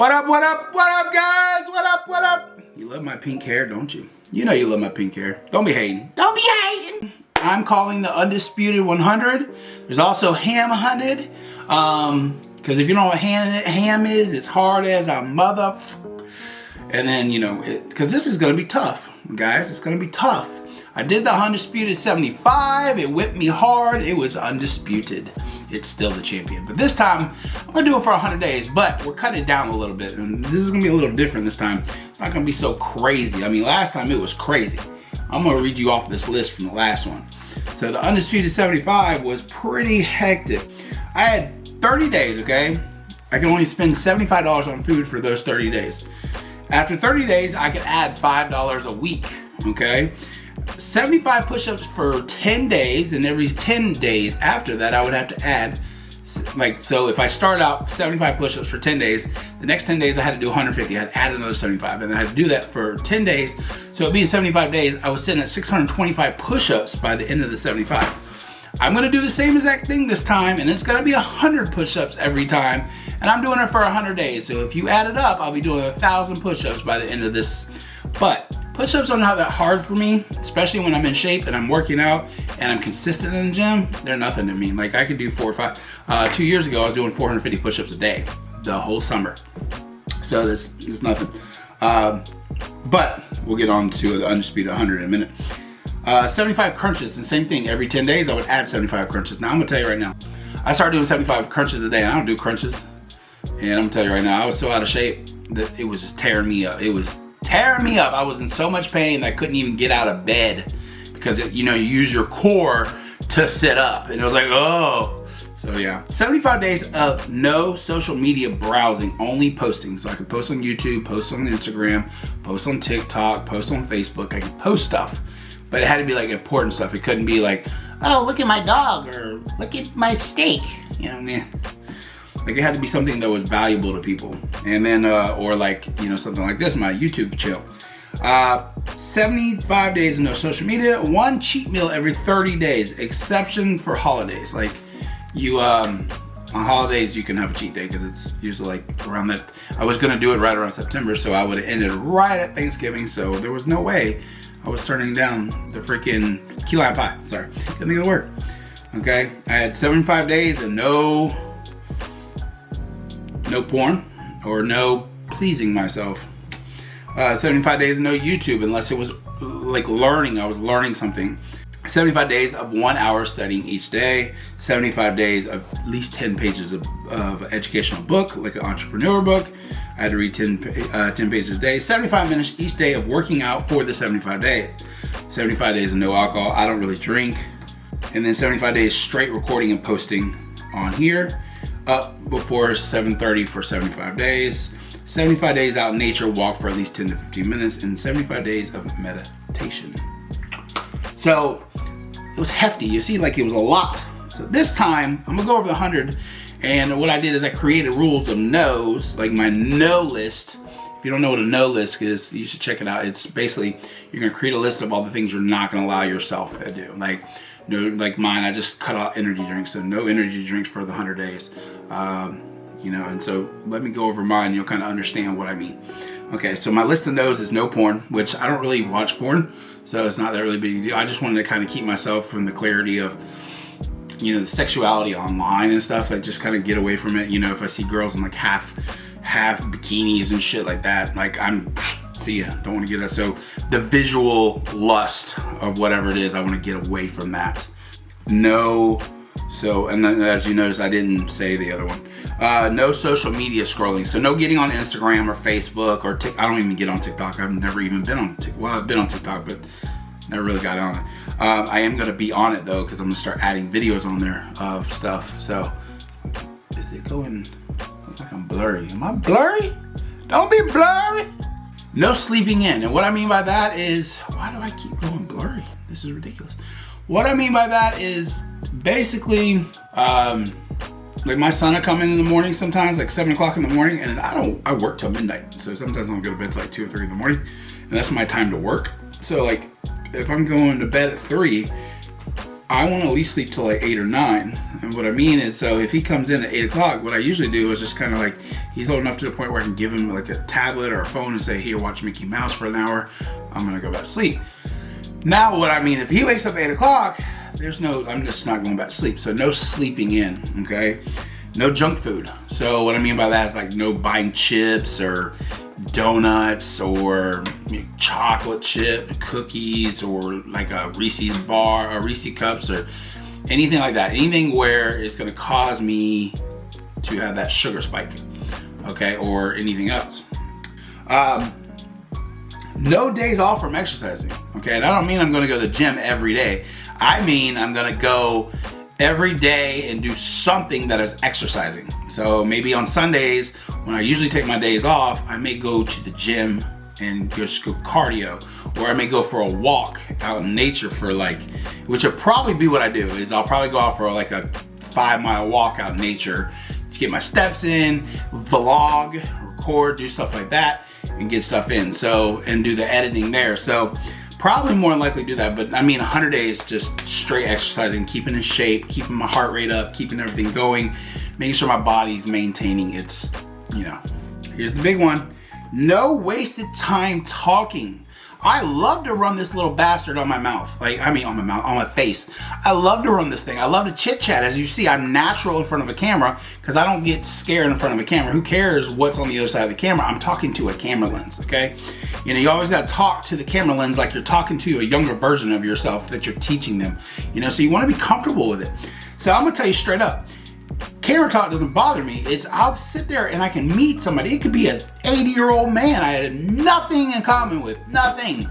What up, what up, what up, guys? What up, what up? You love my pink hair, don't you? You know you love my pink hair. Don't be hating. Don't be hating. I'm calling the Undisputed 100. There's also Ham 100. Because if you know what ham is, it's hard as a mother. And then, you know, because this is going to be tough, guys. It's going to be tough. I did the Undisputed 75. It whipped me hard. It was undisputed. It's still the champion. But this time, I'm going to do it for 100 days. But we're cutting it down a little bit. And this is going to be a little different this time. It's not going to be so crazy. I mean, last time it was crazy. I'm going to read you off this list from the last one. So the Undisputed 75 was pretty hectic. I had 30 days, okay? I can only spend $75 on food for those 30 days. After 30 days, I could add $5 a week, okay? 75 push-ups for 10 days, and every 10 days after that, I would have to add, like, so if I start out 75 push-ups for 10 days, the next 10 days I had to do 150. I had to add another 75, and I had to do that for 10 days. So it being 75 days, I was sitting at 625 push-ups by the end of the 75. I'm gonna do the same exact thing this time, and it's gonna be 100 push-ups every time, and I'm doing it for 100 days. So if you add it up, I'll be doing 1,000 push-ups by the end of this. But push-ups are not that hard for me, especially when I'm in shape and I'm working out and I'm consistent in the gym. They're nothing to me. Like I could do 4 or 5. 2 years ago, I was doing 450 push-ups a day, the whole summer. So there's nothing. But we'll get on to the Undisputed 100 in a minute. 75 crunches, the same thing. Every 10 days, I would add 75 crunches. Now, I'm gonna tell you right now, I started doing 75 crunches a day, and I don't do crunches. And I'm gonna tell you right now, I was so out of shape that it was just tearing me up. It was tearing me up. I was in so much pain that I couldn't even get out of bed because, you know, you use your core to sit up. And it was like, oh. So yeah, 75 days of no social media browsing, only posting. So I could post on YouTube, post on Instagram, post on TikTok, post on Facebook. I could post stuff. But it had to be like important stuff. It couldn't be like, oh, look at my dog or look at my steak. You know what I mean? Like it had to be something that was valuable to people. And then, or like, you know, something like this, my YouTube channel. 75 days of no social media, 1 cheat meal every 30 days, exception for holidays. Like you, on holidays, you can have a cheat day because it's usually like around that. I was gonna do it right around September, so I would have ended right at Thanksgiving. So there was no way I was turning down the freaking key lime pie. Sorry, couldn't think of the word. Okay, I had 75 days and no porn or no pleasing myself. 75 days and no YouTube unless it was like learning. I was learning something. 75 days of 1 hour studying each day. 75 days of at least 10 pages of educational book, like an entrepreneur book. I had to read 10 pages a day. 75 minutes each day of working out for the 75 days. 75 days of no alcohol. I don't really drink. And then 75 days straight recording and posting on here. Up before 7:30 for 75 days. 75 days out in nature, walk for at least 10 to 15 minutes. And 75 days of meditation. So it was hefty. You see, like it was a lot. So this time I'm gonna go over the 100. And what I did is I created rules of no's, like my no list. If you don't know what a no list is, you should check it out. It's basically, you're gonna create a list of all the things you're not gonna allow yourself to do. Like, no, like mine, I just cut out energy drinks. So no energy drinks for the 100 days. You know, and so let me go over mine. You'll kind of understand what I mean. Okay, so my list of no's is no porn, which I don't really watch porn. So it's not that really big deal. I just wanted to kind of keep myself from the clarity of, you know, the sexuality online and stuff. Like just kind of get away from it. You know, if I see girls in like half bikinis and shit like that, like see ya, don't want to get it. So the visual lust of whatever it is, I want to get away from that. No. So, and then as you notice, I didn't say the other one. No social media scrolling. So no getting on Instagram or Facebook or I don't even get on TikTok. I've never even been on TikTok. Well, I've been on TikTok, but never really got on it. I am gonna be on it though, because I'm gonna start adding videos on there of stuff. So, is it going, looks like I'm blurry. Am I blurry? Don't be blurry. No sleeping in. And what I mean by that is, why do I keep going blurry? This is ridiculous. What I mean by that is basically, like my son will come in the morning sometimes, like 7 o'clock in the morning, and I work till midnight. So sometimes I don't go to bed till like 2 or 3 in the morning, and that's my time to work. So like, if I'm going to bed at 3, I want to at least sleep till like 8 or 9. And what I mean is, so if he comes in at 8 o'clock, what I usually do is just kind of like, he's old enough to the point where I can give him like a tablet or a phone and say, here, watch Mickey Mouse for an hour. I'm going to go back to sleep. Now what I mean, if he wakes up at 8 o'clock, I'm just not going back to sleep. So no sleeping in, okay? No junk food. So what I mean by that is like no buying chips or donuts or chocolate chip cookies or like a Reese's bar or Reese's cups or anything like that. Anything where it's going to cause me to have that sugar spike, okay, or anything else. No days off from exercising, okay? And I don't mean I'm going to go to the gym every day. I mean I'm going to go every day and do something that is exercising. So maybe on Sundays, when I usually take my days off, I may go to the gym and just go cardio, or I may go for a walk out in nature for like, which will probably be what I do, is I'll probably go out for like a 5-mile walk out in nature to get my steps in, vlog, record, do stuff like that, and get stuff in. So, and do the editing there. So probably more than likely do that, but I mean 100 days just straight exercising, keeping in shape, keeping my heart rate up, keeping everything going, making sure my body's maintaining its, you know. Here's the big one. No wasted time talking. I love to run this little bastard on my mouth. On my face. I love to run this thing. I love to chit chat. As you see, I'm natural in front of a camera because I don't get scared in front of a camera. Who cares what's on the other side of the camera? I'm talking to a camera lens, okay? You know, you always got to talk to the camera lens like you're talking to a younger version of yourself that you're teaching them. You know, so you want to be comfortable with it. So I'm going to tell you straight up. Camera talk doesn't bother me. I'll sit there and I can meet somebody. It could be an 80-year-old man I had nothing in common with, nothing.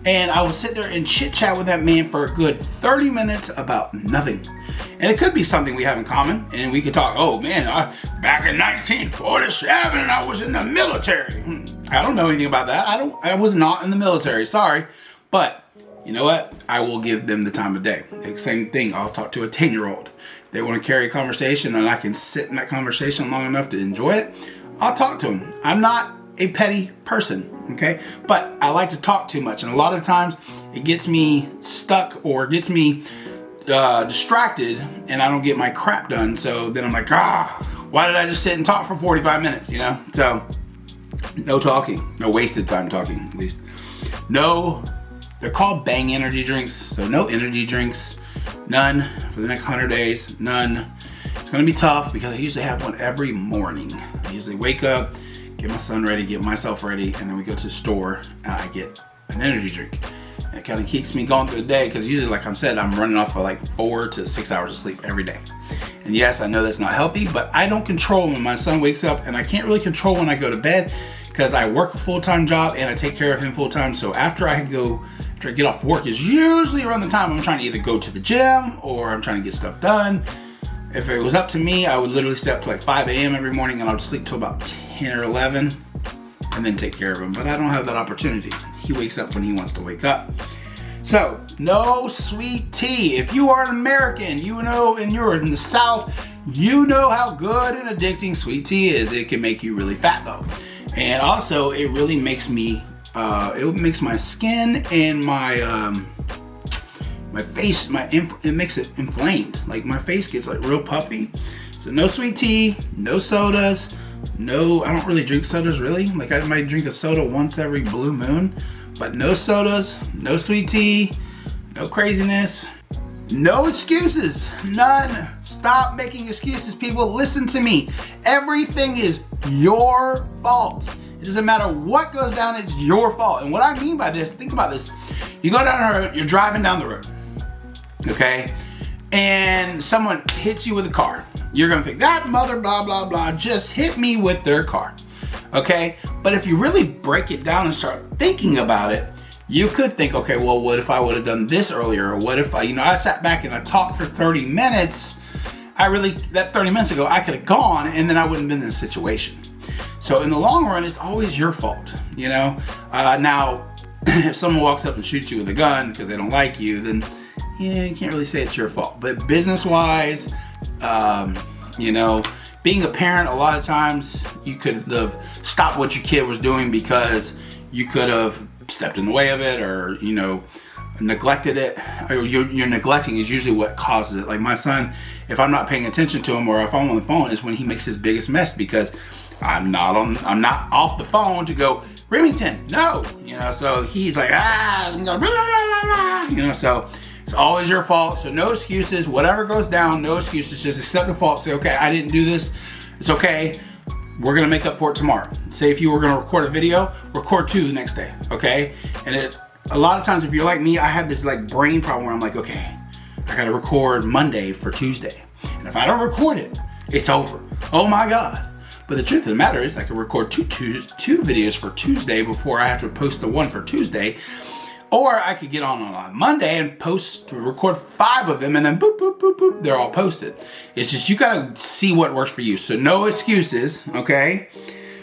And I will sit there and chit chat with that man for a good 30 minutes about nothing. And it could be something we have in common, and we could talk, oh man, back in 1947 I was in the military. I don't know anything about that. I was not in the military, sorry. But you know what? I will give them the time of day. Same thing, I'll talk to a 10-year-old. They want to carry a conversation and I can sit in that conversation long enough to enjoy it, I'll talk to them. I'm not a petty person, okay? But I like to talk too much, and a lot of times it gets me stuck or gets me distracted, and I don't get my crap done. So then I'm like, why did I just sit and talk for 45 minutes, you know? So no talking, no wasted time talking, at least. No, they're called Bang energy drinks, so no energy drinks. None for the next 100 days, none. It's gonna be tough because I usually have one every morning. I usually wake up, get my son ready, get myself ready, and then we go to the store and I get an energy drink. And it kind of keeps me going through the day because usually, like I said, I'm running off of like 4 to 6 hours of sleep every day. And yes, I know that's not healthy, but I don't control when my son wakes up, and I can't really control when I go to bed because I work a full-time job and I take care of him full-time. So after I get off work is usually around the time I'm trying to either go to the gym or I'm trying to get stuff done. If it was up to me, I would literally stay up to like 5 a.m. every morning and I would sleep till about 10 or 11 and then take care of him. But I don't have that opportunity. He wakes up when he wants to wake up. So, no sweet tea. If you are an American, you know, and you're in the South, you know how good and addicting sweet tea is. It can make you really fat though. And also, it really makes me, it makes my skin and my face, it makes it inflamed. Like my face gets like real puffy. So no sweet tea, no sodas, no, I don't really drink sodas really. Like I might drink a soda once every blue moon, but no sodas, no sweet tea, no craziness, no excuses, none. Stop making excuses, people. Listen to me. Everything is your fault. It doesn't matter what goes down, it's your fault. And what I mean by this, think about this. You go down the road, you're driving down the road, okay? And someone hits you with a car. You're gonna think, that mother blah, blah, blah, just hit me with their car, okay? But if you really break it down and start thinking about it, you could think, okay, well, what if I would have done this earlier? Or what if I sat back and I talked for 30 minutes, that 30 minutes ago, I could have gone and then I wouldn't have been in this situation. So in the long run, it's always your fault, you know? Now, if someone walks up and shoots you with a gun because they don't like you, then yeah, you can't really say it's your fault. But business-wise, you know, being a parent, a lot of times you could have stopped what your kid was doing because you could have stepped in the way of it, or, you know, neglected it, or you're neglecting is usually what causes it. Like my son, if I'm not paying attention to him or if I'm on the phone, is when he makes his biggest mess, because I'm not off the phone to go, Remington, no, you know, so he's like, I'm going, blah, blah, blah, blah, you know, so it's always your fault. So no excuses, whatever goes down, no excuses, just accept the fault, say, okay, I didn't do this, it's okay, we're gonna make up for it tomorrow. Say if you were gonna record a video, record 2 the next day, okay? And a lot of times, if you're like me, I have this like brain problem where I'm like, okay, I gotta record Monday for Tuesday. And if I don't record it, it's over. Oh my God. But the truth of the matter is I can record two videos for Tuesday before I have to post the one for Tuesday. Or I could get on Monday and record 5 of them, and then boop, boop, boop, boop, they're all posted. It's just, you gotta see what works for you. So no excuses, okay?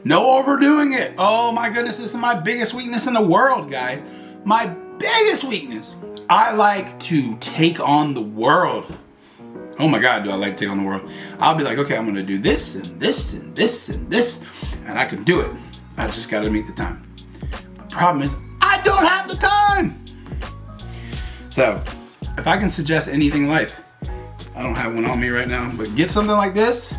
No overdoing it. Oh my goodness, this is my biggest weakness in the world, guys. My biggest weakness. I like to take on the world. Oh my God, do I like to take on the world. I'll be like, okay, I'm gonna do this and this and this and this, and I can do it. I just gotta make the time. The problem is, I don't have the time. So, if I can suggest anything in life, I don't have one on me right now, but get something like this,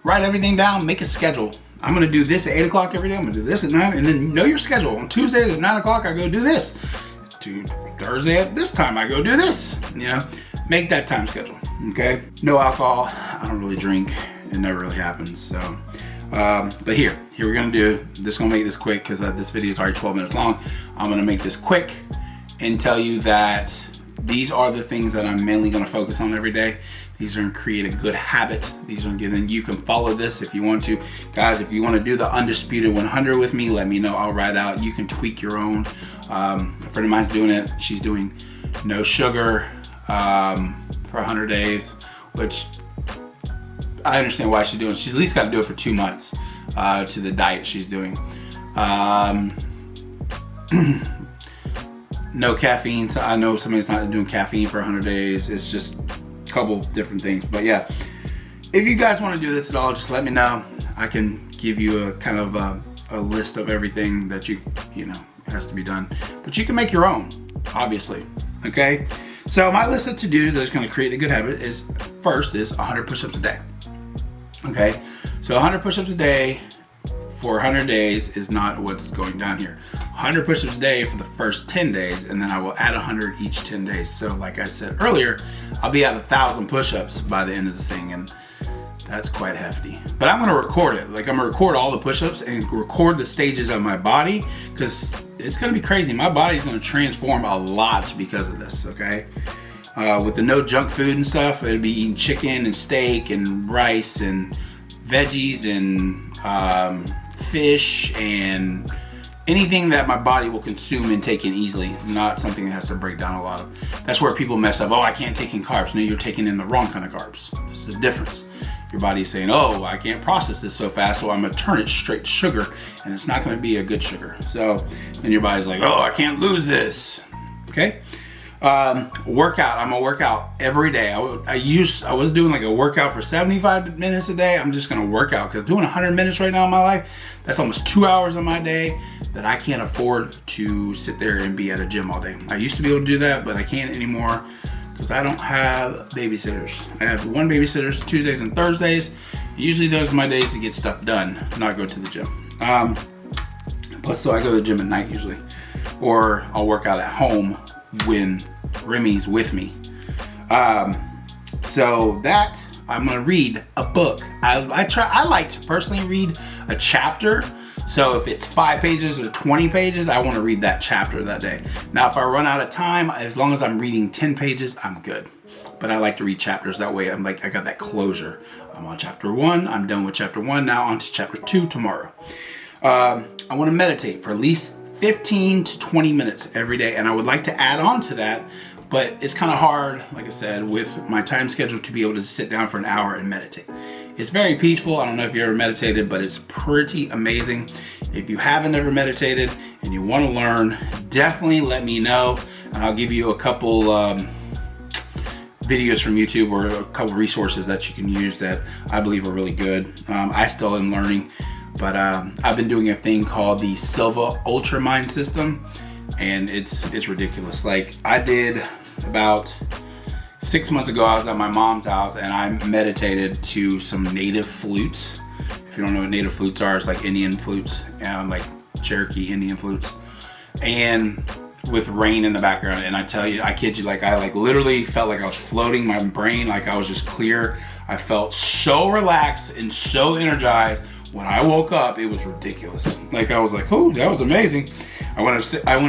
write everything down, make a schedule. I'm gonna do this at 8 o'clock every day, I'm gonna do this at 9, and then know your schedule. On Tuesdays at 9 o'clock, I go do this. Thursday at this time, I go do this. You know, make that time schedule, okay? No alcohol, I don't really drink, it never really happens, so. But here we're gonna do, this gonna make this quick because this video is already 12 minutes long. I'm gonna make this quick and tell you that these are the things that I'm mainly gonna focus on every day. These are gonna create a good habit. These are gonna then you can follow this if you want to. Guys, if you wanna do the Undisputed 100 with me, let me know, I'll write out. You can tweak your own. A friend of mine's doing it. She's doing no sugar for 100 days, which I understand why she's doing it. She's at least got to do it for 2 months to the diet she's doing. No caffeine. So I know somebody's not doing caffeine for 100 days. It's just a couple different things. But yeah, if you guys want to do this at all, just let me know. I can give you a kind of a list of everything that you know has to be done. But you can make your own, obviously. Okay. So my list of to-dos that's going to create a good habit is, first is 100 push-ups a day. Okay, so 100 push-ups a day for 100 days is not what's going down here. 100 push-ups a day for the first 10 days, and then I will add 100 each 10 days. So like I said earlier, I'll be at 1,000 push-ups by the end of this thing, and that's quite hefty. But I'm gonna record it. Like I'm gonna record all the push-ups and record the stages of my body, because it's gonna be crazy. My body's gonna transform a lot because of this, okay? With the no junk food and stuff, it'll be eating chicken and steak and rice and veggies and fish and anything that my body will consume and take in easily, not something that has to break down a lot of. That's where people mess up. Oh, I can't take in carbs. No, you're taking in the wrong kind of carbs. This is the difference. Your body's saying, oh, I can't process this so fast, so I'm gonna turn it straight to sugar, and it's not gonna be a good sugar. So then your body's like, oh, I can't lose this, okay? Workout, I'm gonna work out every day. I was doing like a workout for 75 minutes a day. I'm just gonna work out, because doing 100 minutes right now in my life, that's almost 2 hours of my day that I can't afford to sit there and be at a gym all day. I used to be able to do that, but I can't anymore because I don't have babysitters. I have one babysitter Tuesdays and Thursdays. Usually those are my days to get stuff done, not go to the gym. Plus, so I go to the gym at night usually, or I'll work out at home when Remy's with me. So that, I'm gonna read a book. I like to personally read a chapter. So if it's 5 pages or 20 pages, I wanna read that chapter that day. Now, if I run out of time, as long as I'm reading 10 pages, I'm good. But I like to read chapters, that way I'm like, I got that closure. I'm on chapter 1, I'm done with chapter 1, now on to chapter 2 tomorrow. I wanna meditate for at least 15 to 20 minutes every day, and I would like to add on to that, but it's kind of hard, like I said, with my time schedule to be able to sit down for an hour and meditate. It's very peaceful. I don't know if you ever meditated, but it's pretty amazing. If you haven't ever meditated and you want to learn, definitely let me know, and I'll give you a couple videos from YouTube or a couple resources that you can use that I believe are really good. I still am learning. But I've been doing a thing called the Silva Ultra Mind System. and it's ridiculous. Like I did about 6 months ago, I was at my mom's house and I meditated to some native flutes. If you don't know what native flutes are, it's like Indian flutes, and like Cherokee Indian flutes, and with rain in the background. And I tell you, I kid you, like I like literally felt like I was floating. My brain, like I was just clear. I felt so relaxed and so energized. When I woke up, it was ridiculous. Like I was like, oh, that was amazing. I went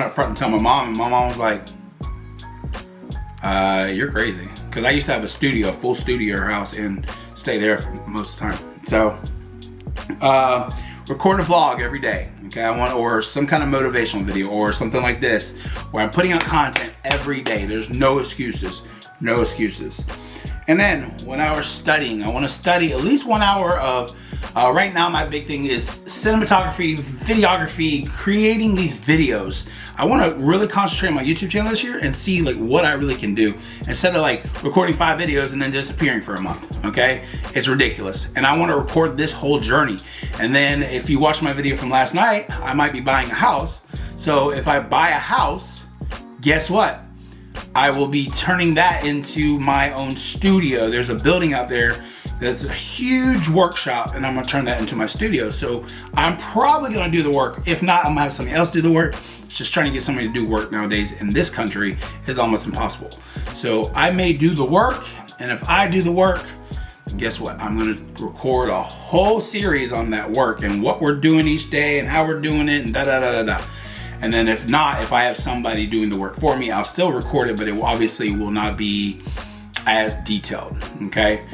up front and tell my mom, and my mom was like, you're crazy. Because I used to have a studio, a full studio at her house, and stay there most of the time. So, record a vlog every day, okay? Or some kind of motivational video, or something like this, where I'm putting out content every day. There's no excuses, no excuses. And then when I was studying, I want to study at least 1 hour of, right now my big thing is cinematography, videography, creating these videos. I want to really concentrate on my YouTube channel this year and see like what I really can do, instead of like recording 5 videos and then disappearing for a month, okay? It's ridiculous. And I want to record this whole journey. And then if you watch my video from last night, I might be buying a house. So if I buy a house, guess what? I will be turning that into my own studio. There's a building out there that's a huge workshop, and I'm gonna turn that into my studio. So I'm probably gonna do the work. If not, I'm gonna have somebody else do the work. Just trying to get somebody to do work nowadays in this country is almost impossible. So I may do the work, and if I do the work, guess what? I'm gonna record a whole series on that work and what we're doing each day and how we're doing it and da-da-da-da-da. And then if not, if I have somebody doing the work for me, I'll still record it, but it obviously will not be as detailed, okay?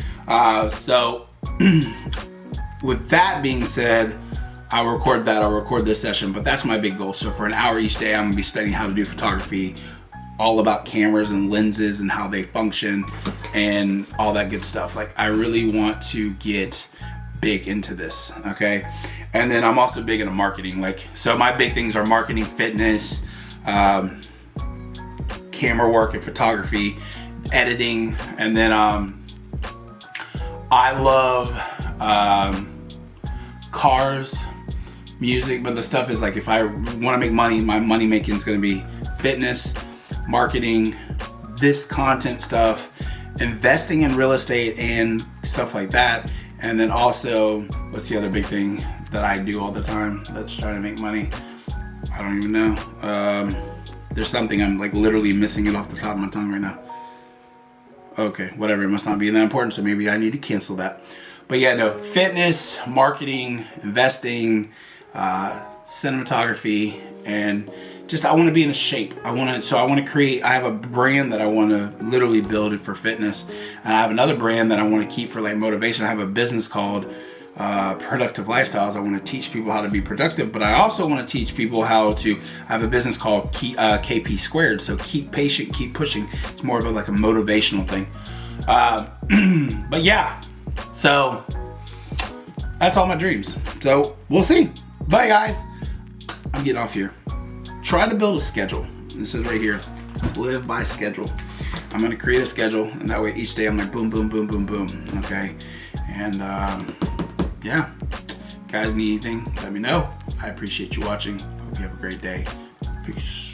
So with that being said, I'll record that, I'll record this session, but that's my big goal. So for an hour each day, I'm gonna be studying how to do photography, all about cameras and lenses and how they function and all that good stuff. Like I really want to get big into this, okay? And then I'm also big into marketing. Like, so my big things are marketing, fitness, camera work and photography, editing, and then I love cars, music, but the stuff is like, if I want to make money, my money making is going to be fitness, marketing, this content stuff, investing in real estate and stuff like that. And then also, what's the other big thing that I do all the time that's trying to make money? I don't even know. There's something I'm like literally missing it off the top of my tongue right now. Okay, whatever, it must not be that important, so maybe I need to cancel that. But yeah, no, fitness, marketing, investing, cinematography, and just I want to be in a shape. I want to create, I have a brand that I want to literally build it for fitness, and I have another brand that I want to keep for like motivation. I have a business called Productive Lifestyles. I want to teach people how to be productive, but I also want to teach people how to, I have a business called KP Squared. So keep patient, keep pushing. It's more of like a motivational thing. But yeah, so that's all my dreams. So we'll see. Bye guys. I'm getting off here. Try to build a schedule. This is right here. Live by schedule. I'm gonna create a schedule, and that way each day I'm like boom, boom, boom, boom, boom. Okay. And yeah. Guys need anything, let me know. I appreciate you watching. Hope you have a great day. Peace.